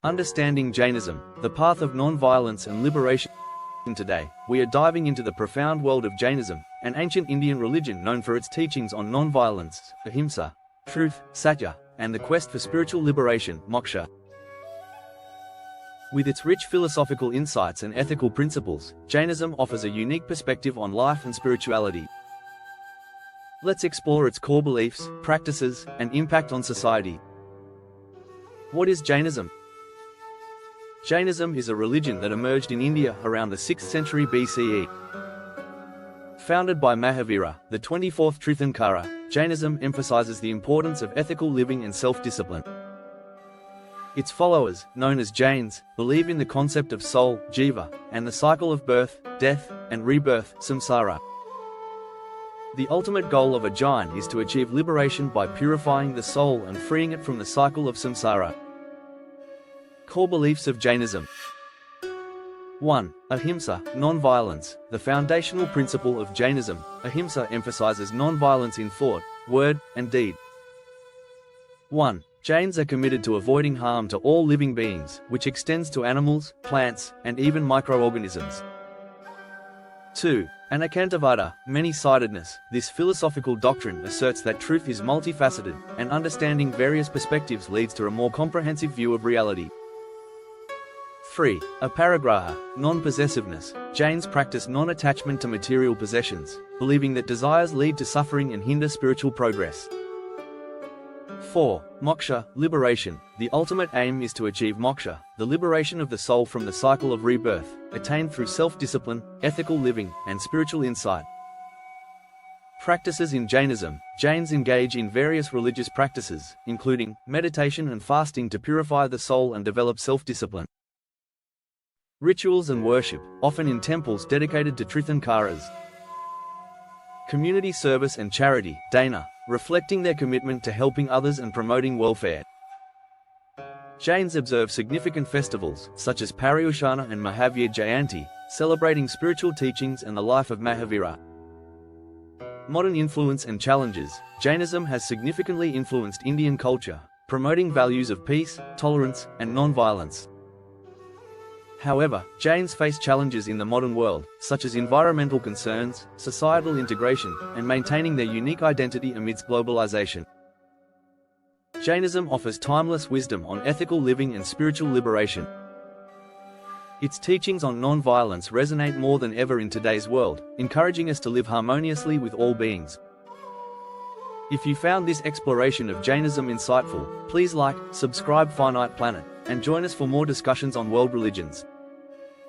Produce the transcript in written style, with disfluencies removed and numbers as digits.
Understanding Jainism, the path of non-violence and liberation. Today, we are diving into the profound world of Jainism, an ancient Indian religion known for its teachings on non-violence, Ahimsa, truth, Satya, and the quest for spiritual liberation, Moksha. With its rich philosophical insights and ethical principles, Jainism offers a unique perspective on life and spirituality. Let's explore its core beliefs, practices, and impact on society. What is Jainism? Jainism is a religion that emerged in India around the 6th century BCE. Founded by Mahavira, the 24th Tirthankara, Jainism emphasizes the importance of ethical living and self-discipline. Its followers, known as Jains, believe in the concept of soul, jiva, and the cycle of birth, death, and rebirth, samsara. The ultimate goal of a Jain is to achieve liberation by purifying the soul and freeing it from the cycle of samsara. Core beliefs of Jainism. 1. Ahimsa, non-violence. The foundational principle of Jainism, Ahimsa emphasizes non-violence in thought, word, and deed. 1. Jains are committed to avoiding harm to all living beings, which extends to animals, plants, and even microorganisms. 2. Anekantavada, many-sidedness. This philosophical doctrine asserts that truth is multifaceted, and understanding various perspectives leads to a more comprehensive view of reality. 3. Aparigraha, non-possessiveness. Jains practice non-attachment to material possessions, believing that desires lead to suffering and hinder spiritual progress. 4. Moksha, liberation. The ultimate aim is to achieve moksha, the liberation of the soul from the cycle of rebirth, attained through self-discipline, ethical living, and spiritual insight. Practices in Jainism. Jains engage in various religious practices, including meditation and fasting to purify the soul and develop self-discipline. Rituals and worship, often in temples dedicated to Tirthankaras. Community service and charity, dana, reflecting their commitment to helping others and promoting welfare. Jains observe significant festivals, such as Pariushana and Mahavira Jayanti, celebrating spiritual teachings and the life of Mahavira. Modern influence and challenges. Jainism has significantly influenced Indian culture, promoting values of peace, tolerance, and non-violence. However, Jains face challenges in the modern world, such as environmental concerns, societal integration, and maintaining their unique identity amidst globalization. Jainism offers timeless wisdom on ethical living and spiritual liberation. Its teachings on non-violence resonate more than ever in today's world, encouraging us to live harmoniously with all beings. If you found this exploration of Jainism insightful, please like, subscribe Finite Planet, and join us for more discussions on world religions.